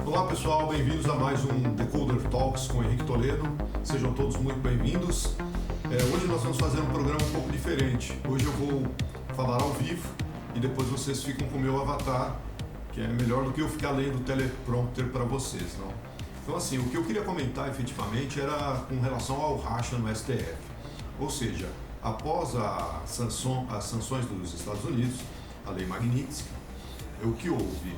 Olá pessoal, bem-vindos a mais um Decoder Talks com Henrique Toledo. Sejam todos muito bem-vindos. Hoje nós vamos fazer um programa um pouco diferente. Hoje eu vou falar ao vivo e depois vocês ficam com o meu avatar, que é melhor do que eu ficar lendo o teleprompter para vocês, não? Então assim, o que eu queria comentar efetivamente era com relação ao racha no STF. Ou seja, após as sanções dos Estados Unidos, a Lei Magnitsky, o que houve?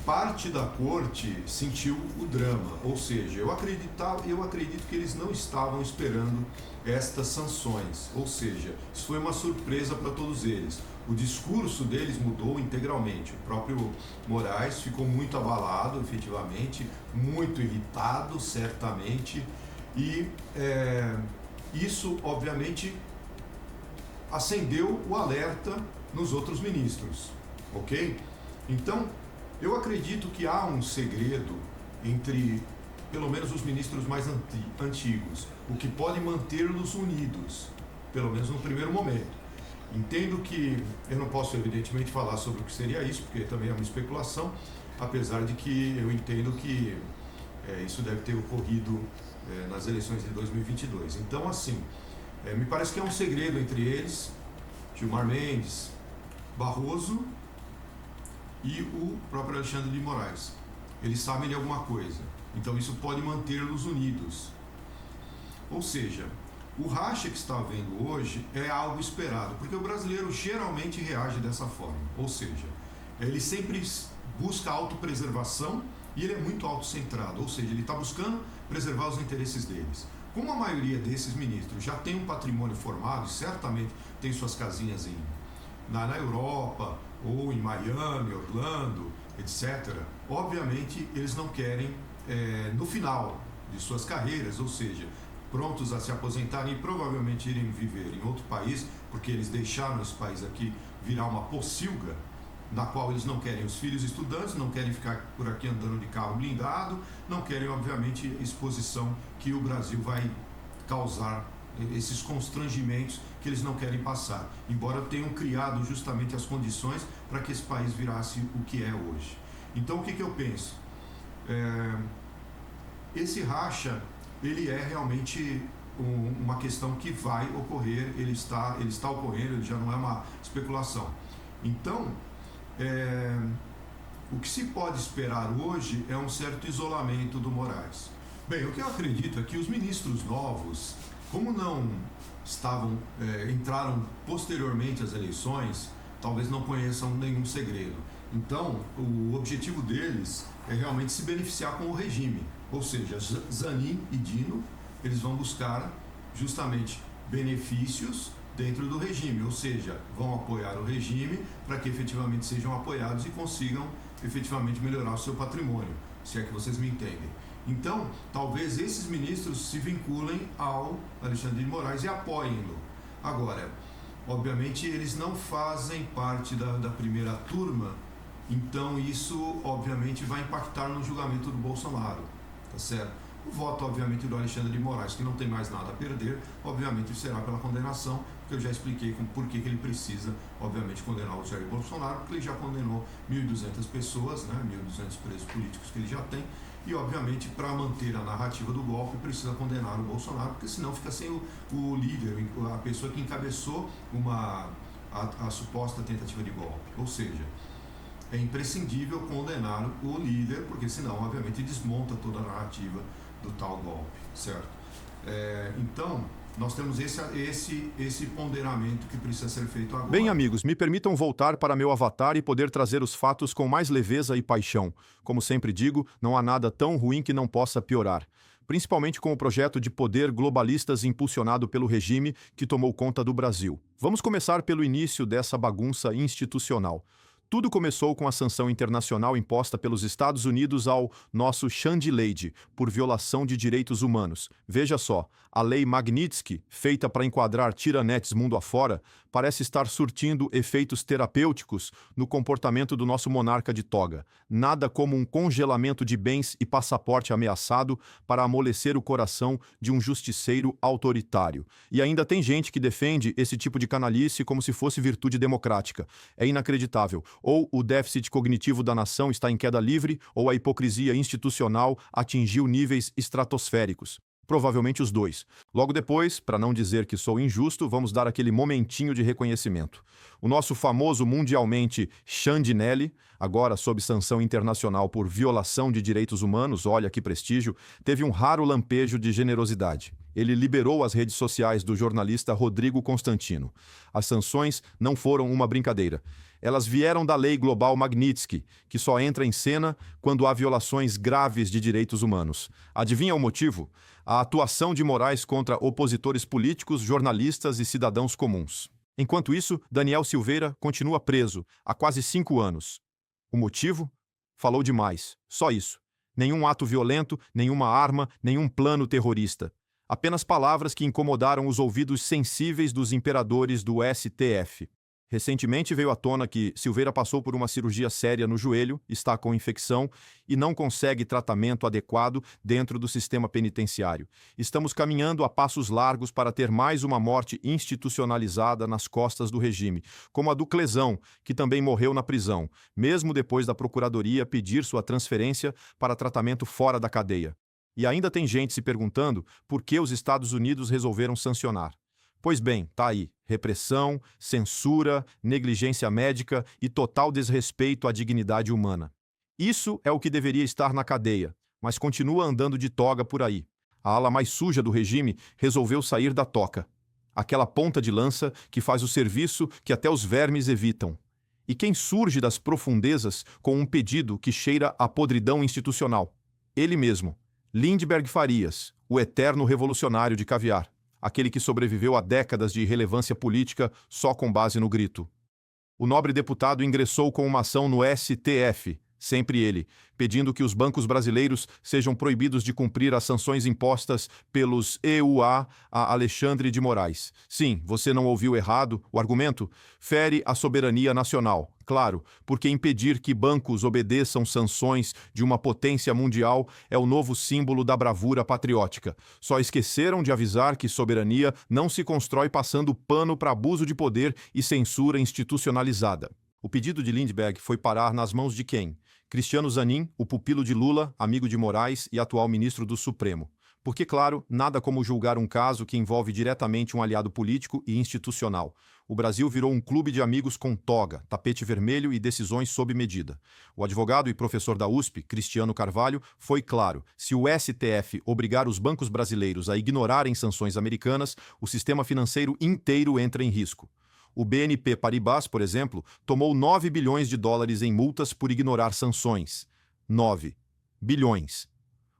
Parte da corte sentiu o drama, ou seja, eu acredito que eles não estavam esperando estas sanções, ou seja, isso foi uma surpresa para todos eles. O discurso deles mudou integralmente. O próprio Moraes ficou muito abalado, efetivamente, muito irritado, certamente, e isso, obviamente, acendeu o alerta nos outros ministros, ok? Então, eu acredito que há um segredo entre, pelo menos, os ministros mais antigos, o que pode mantê-los unidos, pelo menos no primeiro momento. Entendo que eu não posso, evidentemente, falar sobre o que seria isso, porque também é uma especulação, apesar de que eu entendo que isso deve ter ocorrido nas eleições de 2022. Então, assim, me parece que é um segredo entre eles, Gilmar Mendes, Barroso e o próprio Alexandre de Moraes. Eles sabem de alguma coisa, então isso pode mantê-los unidos. Ou seja, o racha que está havendo hoje é algo esperado, porque o brasileiro geralmente reage dessa forma, ou seja, ele sempre busca autopreservação e ele é muito autocentrado, ou seja, ele está buscando preservar os interesses deles. Como a maioria desses ministros já tem um patrimônio formado e certamente tem suas casinhas na Europa, ou em Miami, Orlando, etc., obviamente eles não querem, no final de suas carreiras, ou seja, prontos a se aposentarem e provavelmente irem viver em outro país, porque eles deixaram esse país aqui virar uma pocilga, na qual eles não querem os filhos estudantes, não querem ficar por aqui andando de carro blindado, não querem, obviamente, exposição que o Brasil vai causar, esses constrangimentos que eles não querem passar, embora tenham criado justamente as condições para que esse país virasse o que é hoje. Então, o que eu penso? Esse racha, ele é realmente uma questão que vai ocorrer, ele está ocorrendo, ele já não é uma especulação. Então, o que se pode esperar hoje é um certo isolamento do Moraes. Bem, o que eu acredito é que os ministros novos, como não entraram posteriormente às eleições, talvez não conheçam nenhum segredo. Então, o objetivo deles é realmente se beneficiar com o regime. Ou seja, Zanin e Dino, eles vão buscar justamente benefícios dentro do regime, ou seja, vão apoiar o regime para que efetivamente sejam apoiados e consigam efetivamente melhorar o seu patrimônio, se é que vocês me entendem. Então, talvez esses ministros se vinculem ao Alexandre de Moraes e apoiem-no. Agora, obviamente, eles não fazem parte da primeira turma, então isso, obviamente, vai impactar no julgamento do Bolsonaro, tá certo? O voto, obviamente, do Alexandre de Moraes, que não tem mais nada a perder, obviamente será pela condenação, porque eu já expliquei por que ele precisa, obviamente, condenar o Jair Bolsonaro, porque ele já condenou 1.200 pessoas, né, 1.200 presos políticos que ele já tem, e, obviamente, para manter a narrativa do golpe, precisa condenar o Bolsonaro, porque senão fica sem o líder, a pessoa que encabeçou a suposta tentativa de golpe. Ou seja, é imprescindível condenar o líder, porque senão, obviamente, desmonta toda a narrativa do tal golpe, certo? Então, nós temos esse ponderamento que precisa ser feito agora. Bem, amigos, me permitam voltar para meu avatar e poder trazer os fatos com mais leveza e paixão. Como sempre digo, não há nada tão ruim que não possa piorar. Principalmente com o projeto de poder globalistas impulsionado pelo regime que tomou conta do Brasil. Vamos começar pelo início dessa bagunça institucional. Tudo começou com a sanção internacional imposta pelos Estados Unidos ao nosso Chandileide por violação de direitos humanos. Veja só, a Lei Magnitsky, feita para enquadrar tiranetes mundo afora, parece estar surtindo efeitos terapêuticos no comportamento do nosso monarca de toga. Nada como um congelamento de bens e passaporte ameaçado para amolecer o coração de um justiceiro autoritário. E ainda tem gente que defende esse tipo de canalice como se fosse virtude democrática. É inacreditável. Ou o déficit cognitivo da nação está em queda livre, ou a hipocrisia institucional atingiu níveis estratosféricos. Provavelmente os dois. Logo depois, para não dizer que sou injusto, vamos dar aquele momentinho de reconhecimento. O nosso famoso mundialmente Chandinelli, agora sob sanção internacional por violação de direitos humanos, olha que prestígio, teve um raro lampejo de generosidade. Ele liberou as redes sociais do jornalista Rodrigo Constantino. As sanções não foram uma brincadeira. Elas vieram da Lei Global Magnitsky, que só entra em cena quando há violações graves de direitos humanos. Adivinha o motivo? A atuação de Moraes contra opositores políticos, jornalistas e cidadãos comuns. Enquanto isso, Daniel Silveira continua preso há quase 5 anos. O motivo? Falou demais. Só isso. Nenhum ato violento, nenhuma arma, nenhum plano terrorista. Apenas palavras que incomodaram os ouvidos sensíveis dos imperadores do STF. Recentemente veio à tona que Silveira passou por uma cirurgia séria no joelho, está com infecção e não consegue tratamento adequado dentro do sistema penitenciário. Estamos caminhando a passos largos para ter mais uma morte institucionalizada nas costas do regime, como a do Clesão, que também morreu na prisão, mesmo depois da Procuradoria pedir sua transferência para tratamento fora da cadeia. E ainda tem gente se perguntando por que os Estados Unidos resolveram sancionar. Pois bem, tá aí. Repressão, censura, negligência médica e total desrespeito à dignidade humana. Isso é o que deveria estar na cadeia, mas continua andando de toga por aí. A ala mais suja do regime resolveu sair da toca. Aquela ponta de lança que faz o serviço que até os vermes evitam. E quem surge das profundezas com um pedido que cheira a podridão institucional? Ele mesmo, Lindbergh Farias, o eterno revolucionário de caviar. Aquele que sobreviveu a décadas de irrelevância política só com base no grito. O nobre deputado ingressou com uma ação no STF, sempre ele, pedindo que os bancos brasileiros sejam proibidos de cumprir as sanções impostas pelos EUA a Alexandre de Moraes. Sim, você não ouviu errado, o argumento fere a soberania nacional. Claro, porque impedir que bancos obedeçam sanções de uma potência mundial é o novo símbolo da bravura patriótica. Só esqueceram de avisar que soberania não se constrói passando pano para abuso de poder e censura institucionalizada. O pedido de Lindbergh foi parar nas mãos de quem? Cristiano Zanin, o pupilo de Lula, amigo de Moraes e atual ministro do Supremo. Porque, claro, nada como julgar um caso que envolve diretamente um aliado político e institucional. O Brasil virou um clube de amigos com toga, tapete vermelho e decisões sob medida. O advogado e professor da USP, Cristiano Carvalho, foi claro: se o STF obrigar os bancos brasileiros a ignorarem sanções americanas, o sistema financeiro inteiro entra em risco. O BNP Paribas, por exemplo, tomou 9 bilhões de dólares em multas por ignorar sanções. 9 bilhões.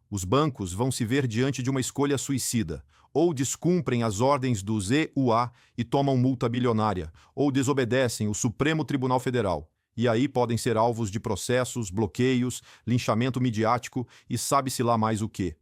Os bancos vão se ver diante de uma escolha suicida. Ou descumprem as ordens dos EUA e tomam multa bilionária, ou desobedecem o Supremo Tribunal Federal. E aí podem ser alvos de processos, bloqueios, linchamento midiático e sabe-se lá mais o quê.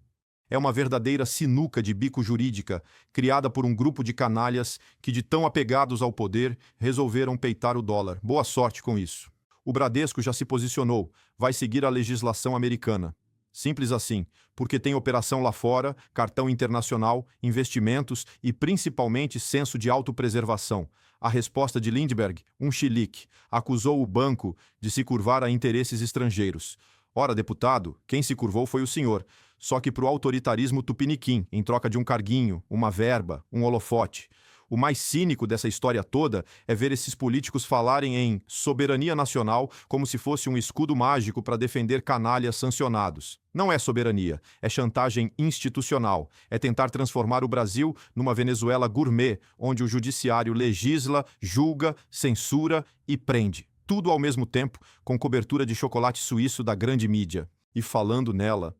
É uma verdadeira sinuca de bico jurídica, criada por um grupo de canalhas que, de tão apegados ao poder, resolveram peitar o dólar. Boa sorte com isso. O Bradesco já se posicionou, vai seguir a legislação americana. Simples assim, porque tem operação lá fora, cartão internacional, investimentos e principalmente senso de autopreservação. A resposta de Lindbergh, um chilique, acusou o banco de se curvar a interesses estrangeiros. Ora, deputado, quem se curvou foi o senhor, só que pro autoritarismo tupiniquim, em troca de um carguinho, uma verba, um holofote. O mais cínico dessa história toda é ver esses políticos falarem em soberania nacional como se fosse um escudo mágico para defender canalhas sancionados. Não é soberania, é chantagem institucional. É tentar transformar o Brasil numa Venezuela gourmet, onde o judiciário legisla, julga, censura e prende. Tudo ao mesmo tempo, com cobertura de chocolate suíço da grande mídia. E falando nela,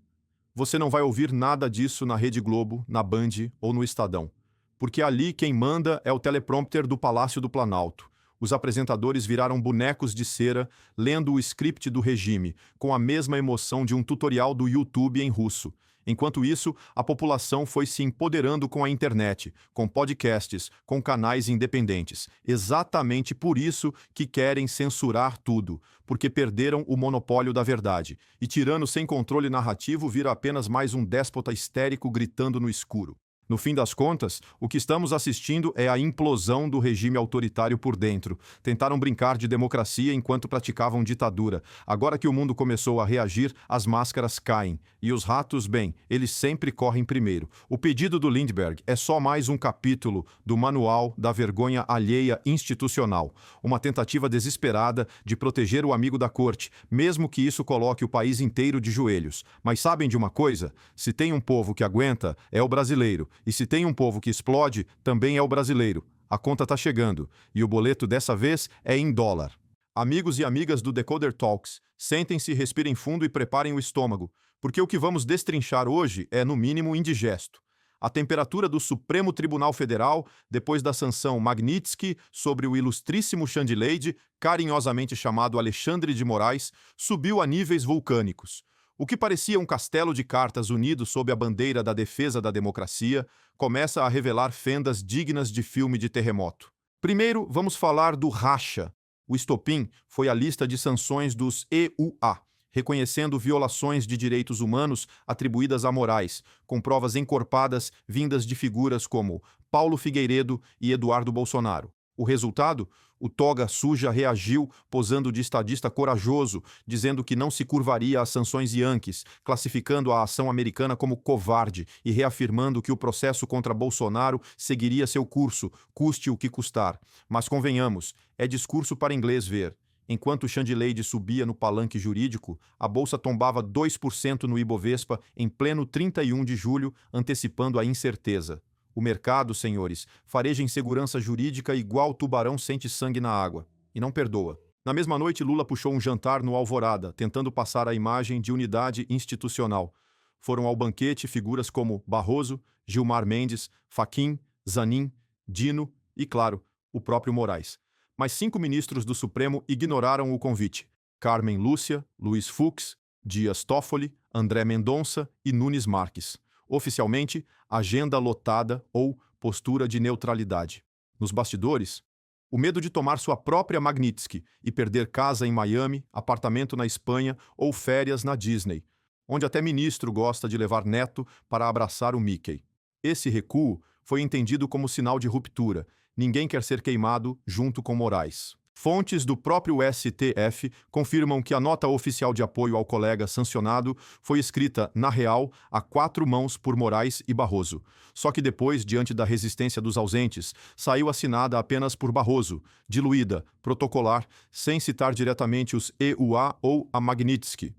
você não vai ouvir nada disso na Rede Globo, na Band ou no Estadão. Porque ali quem manda é o teleprompter do Palácio do Planalto. Os apresentadores viraram bonecos de cera, lendo o script do regime, com a mesma emoção de um tutorial do YouTube em russo. Enquanto isso, a população foi se empoderando com a internet, com podcasts, com canais independentes. Exatamente por isso que querem censurar tudo, porque perderam o monopólio da verdade. E tirano sem controle narrativo vira apenas mais um déspota histérico gritando no escuro. No fim das contas, o que estamos assistindo é a implosão do regime autoritário por dentro. Tentaram brincar de democracia enquanto praticavam ditadura. Agora que o mundo começou a reagir, as máscaras caem. E os ratos, bem, eles sempre correm primeiro. O pedido do Lindbergh é só mais um capítulo do Manual da Vergonha Alheia Institucional. Uma tentativa desesperada de proteger o amigo da corte, mesmo que isso coloque o país inteiro de joelhos. Mas sabem de uma coisa? Se tem um povo que aguenta, é o brasileiro. E se tem um povo que explode, também é o brasileiro. A conta está chegando, e o boleto dessa vez é em dólar. Amigos e amigas do Decoder Talks, sentem-se, respirem fundo e preparem o estômago, porque o que vamos destrinchar hoje é, no mínimo, indigesto. A temperatura do Supremo Tribunal Federal, depois da sanção Magnitsky sobre o ilustríssimo chandileide, carinhosamente chamado Alexandre de Moraes, subiu a níveis vulcânicos. O que parecia um castelo de cartas unido sob a bandeira da defesa da democracia começa a revelar fendas dignas de filme de terremoto. Primeiro, vamos falar do racha. O estopim foi a lista de sanções dos EUA, reconhecendo violações de direitos humanos atribuídas a Moraes, com provas encorpadas vindas de figuras como Paulo Figueiredo e Eduardo Bolsonaro. O resultado? O toga suja reagiu, posando de estadista corajoso, dizendo que não se curvaria às sanções Yankees, classificando a ação americana como covarde e reafirmando que o processo contra Bolsonaro seguiria seu curso, custe o que custar. Mas convenhamos, é discurso para inglês ver. Enquanto o chandileide subia no palanque jurídico, a bolsa tombava 2% no Ibovespa em pleno 31 de julho, antecipando a incerteza. O mercado, senhores, fareja insegurança jurídica igual tubarão sente sangue na água. E não perdoa. Na mesma noite, Lula puxou um jantar no Alvorada, tentando passar a imagem de unidade institucional. Foram ao banquete figuras como Barroso, Gilmar Mendes, Fachin, Zanin, Dino e, claro, o próprio Moraes. Mas 5 ministros do Supremo ignoraram o convite. Carmen Lúcia, Luiz Fux, Dias Toffoli, André Mendonça e Nunes Marques. Oficialmente, agenda lotada ou postura de neutralidade. Nos bastidores, o medo de tomar sua própria Magnitsky e perder casa em Miami, apartamento na Espanha ou férias na Disney, onde até ministro gosta de levar neto para abraçar o Mickey. Esse recuo foi entendido como sinal de ruptura. Ninguém quer ser queimado junto com Moraes. Fontes do próprio STF confirmam que a nota oficial de apoio ao colega sancionado foi escrita, na real, a 4 mãos por Moraes e Barroso. Só que depois, diante da resistência dos ausentes, saiu assinada apenas por Barroso, diluída, protocolar, sem citar diretamente os EUA ou a Magnitsky.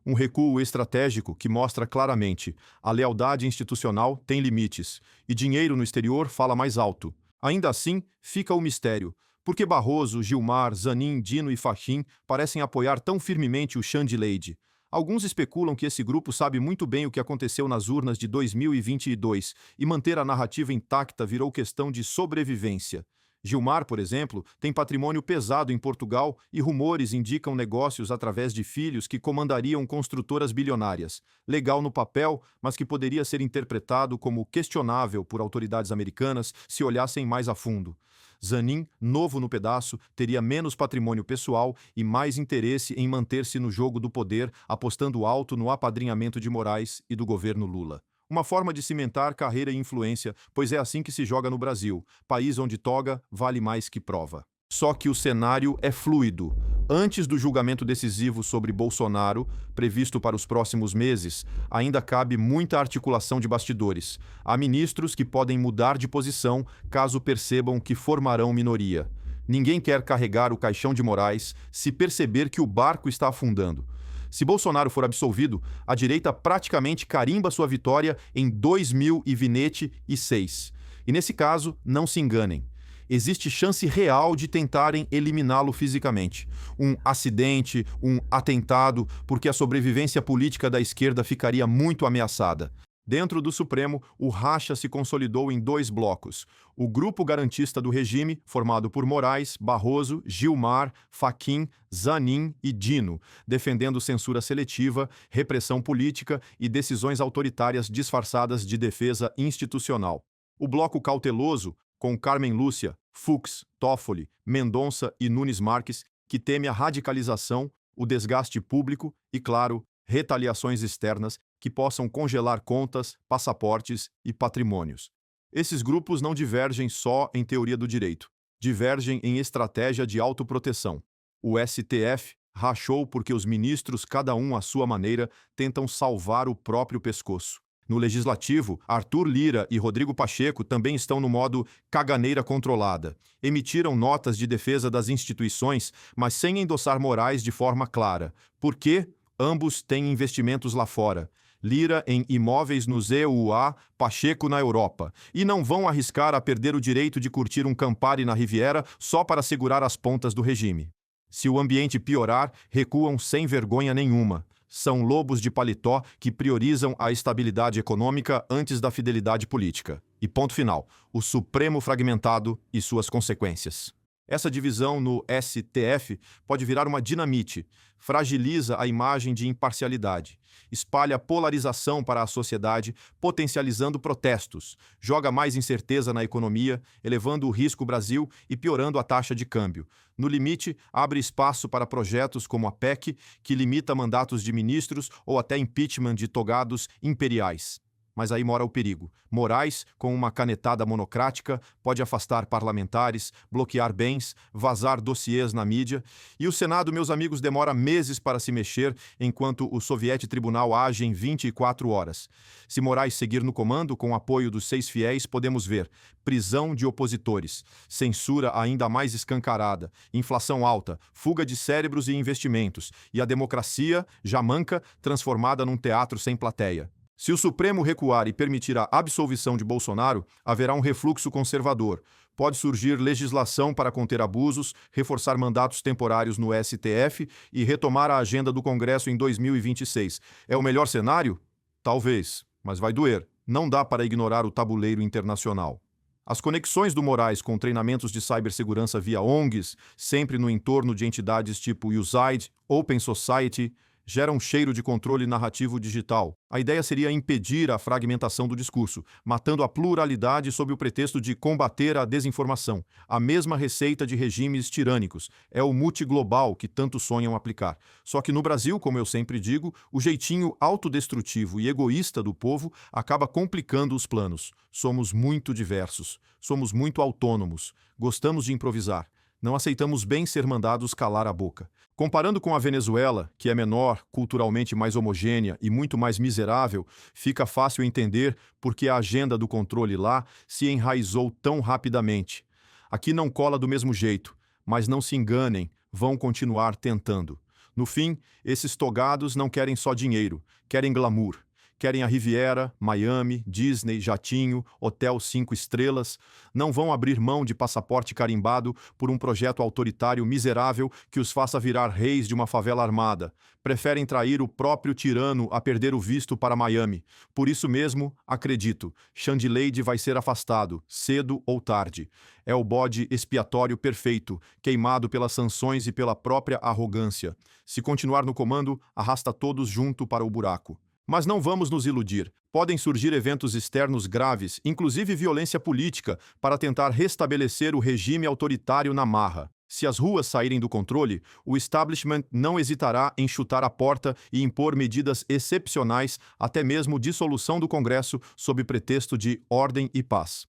Um recuo estratégico que mostra claramente: a lealdade institucional tem limites, e dinheiro no exterior fala mais alto. Ainda assim, fica o mistério. Por que Barroso, Gilmar, Zanin, Dino e Fachin parecem apoiar tão firmemente o chandileide? Alguns especulam que esse grupo sabe muito bem o que aconteceu nas urnas de 2022 e manter a narrativa intacta virou questão de sobrevivência. Gilmar, por exemplo, tem patrimônio pesado em Portugal e rumores indicam negócios através de filhos que comandariam construtoras bilionárias. Legal no papel, mas que poderia ser interpretado como questionável por autoridades americanas se olhassem mais a fundo. Zanin, novo no pedaço, teria menos patrimônio pessoal e mais interesse em manter-se no jogo do poder, apostando alto no apadrinhamento de Moraes e do governo Lula. Uma forma de cimentar carreira e influência, pois é assim que se joga no Brasil, país onde toga vale mais que prova. Só que o cenário é fluido. Antes do julgamento decisivo sobre Bolsonaro, previsto para os próximos meses, ainda cabe muita articulação de bastidores. Há ministros que podem mudar de posição caso percebam que formarão minoria. Ninguém quer carregar o caixão de Moraes se perceber que o barco está afundando. Se Bolsonaro for absolvido, a direita praticamente carimba sua vitória em 2026. E nesse caso, não se enganem. Existe chance real de tentarem eliminá-lo fisicamente. Um acidente, um atentado, porque a sobrevivência política da esquerda ficaria muito ameaçada. Dentro do Supremo, o racha se consolidou em 2 blocos. O grupo garantista do regime, formado por Moraes, Barroso, Gilmar, Fachin, Zanin e Dino, defendendo censura seletiva, repressão política e decisões autoritárias disfarçadas de defesa institucional. O bloco cauteloso, com Carmen Lúcia, Fux, Toffoli, Mendonça e Nunes Marques, que teme a radicalização, o desgaste público e, claro, retaliações externas que possam congelar contas, passaportes e patrimônios. Esses grupos não divergem só em teoria do direito, divergem em estratégia de autoproteção. O STF rachou porque os ministros, cada um à sua maneira, tentam salvar o próprio pescoço. No Legislativo, Arthur Lira e Rodrigo Pacheco também estão no modo caganeira controlada. Emitiram notas de defesa das instituições, mas sem endossar Moraes de forma clara. Por quê? Ambos têm investimentos lá fora. Lira em imóveis nos EUA, Pacheco na Europa. E não vão arriscar a perder o direito de curtir um Campari na Riviera só para segurar as pontas do regime. Se o ambiente piorar, recuam sem vergonha nenhuma. São lobos de paletó que priorizam a estabilidade econômica antes da fidelidade política. E ponto final, o Supremo fragmentado e suas consequências. Essa divisão no STF pode virar uma dinamite, fragiliza a imagem de imparcialidade, espalha polarização para a sociedade, potencializando protestos, joga mais incerteza na economia, elevando o risco Brasil e piorando a taxa de câmbio. No limite, abre espaço para projetos como a PEC, que limita mandatos de ministros ou até impeachment de togados imperiais. Mas aí mora o perigo. Moraes, com uma canetada monocrática, pode afastar parlamentares, bloquear bens, vazar dossiês na mídia. E o Senado, meus amigos, demora meses para se mexer, enquanto o Soviete Tribunal age em 24 horas. Se Moraes seguir no comando, com o apoio dos 6 fiéis, podemos ver prisão de opositores, censura ainda mais escancarada, inflação alta, fuga de cérebros e investimentos, e a democracia, já manca, transformada num teatro sem plateia. Se o Supremo recuar e permitir a absolvição de Bolsonaro, haverá um refluxo conservador. Pode surgir legislação para conter abusos, reforçar mandatos temporários no STF e retomar a agenda do Congresso em 2026. É o melhor cenário? Talvez, mas vai doer. Não dá para ignorar o tabuleiro internacional. As conexões do Moraes com treinamentos de cibersegurança via ONGs, sempre no entorno de entidades tipo USAID, Open Society, gera um cheiro de controle narrativo digital. A ideia seria impedir a fragmentação do discurso, matando a pluralidade sob o pretexto de combater a desinformação. A mesma receita de regimes tirânicos. É o multiglobal que tanto sonham aplicar. Só que no Brasil, como eu sempre digo, o jeitinho autodestrutivo e egoísta do povo acaba complicando os planos. Somos muito diversos. Somos muito autônomos. Gostamos de improvisar. Não aceitamos bem ser mandados calar a boca. Comparando com a Venezuela, que é menor, culturalmente mais homogênea e muito mais miserável, fica fácil entender por que a agenda do controle lá se enraizou tão rapidamente. Aqui não cola do mesmo jeito, mas não se enganem, vão continuar tentando. No fim, esses togados não querem só dinheiro, querem glamour. Querem a Riviera, Miami, Disney, jatinho, hotel 5 estrelas. Não vão abrir mão de passaporte carimbado por um projeto autoritário miserável que os faça virar reis de uma favela armada. Preferem trair o próprio tirano a perder o visto para Miami. Por isso mesmo, acredito, Xandileide vai ser afastado, cedo ou tarde. É o bode expiatório perfeito, queimado pelas sanções e pela própria arrogância. Se continuar no comando, arrasta todos junto para o buraco. Mas não vamos nos iludir. Podem surgir eventos externos graves, inclusive violência política, para tentar restabelecer o regime autoritário na marra. Se as ruas saírem do controle, o establishment não hesitará em chutar a porta e impor medidas excepcionais, até mesmo dissolução do Congresso, sob pretexto de ordem e paz.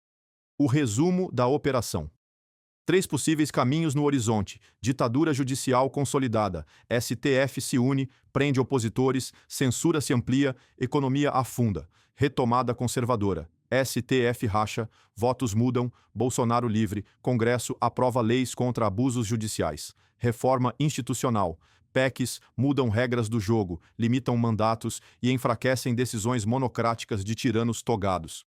O resumo da operação. 3 possíveis caminhos no horizonte: ditadura judicial consolidada, STF se une, prende opositores, censura se amplia, economia afunda, retomada conservadora, STF racha, votos mudam, Bolsonaro livre, Congresso aprova leis contra abusos judiciais, reforma institucional, PECs mudam regras do jogo, limitam mandatos e enfraquecem decisões monocráticas de tiranos togados.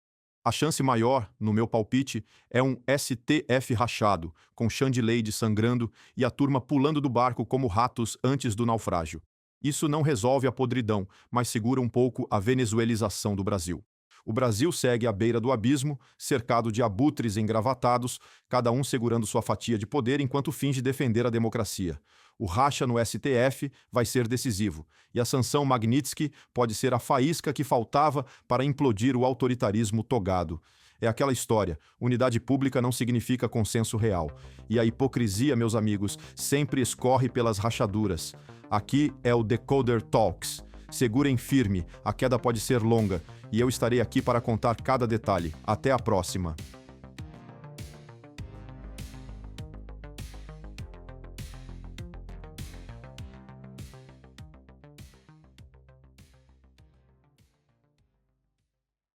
A chance maior, no meu palpite, é um STF rachado, com Xandileide sangrando e a turma pulando do barco como ratos antes do naufrágio. Isso não resolve a podridão, mas segura um pouco a venezuelização do Brasil. O Brasil segue à beira do abismo, cercado de abutres engravatados, cada um segurando sua fatia de poder enquanto finge defender a democracia. O racha no STF vai ser decisivo, e a sanção Magnitsky pode ser a faísca que faltava para implodir o autoritarismo togado. É aquela história, unidade pública não significa consenso real. E a hipocrisia, meus amigos, sempre escorre pelas rachaduras. Aqui é o Decoder Talks. Segurem firme, a queda pode ser longa, e eu estarei aqui para contar cada detalhe. Até a próxima!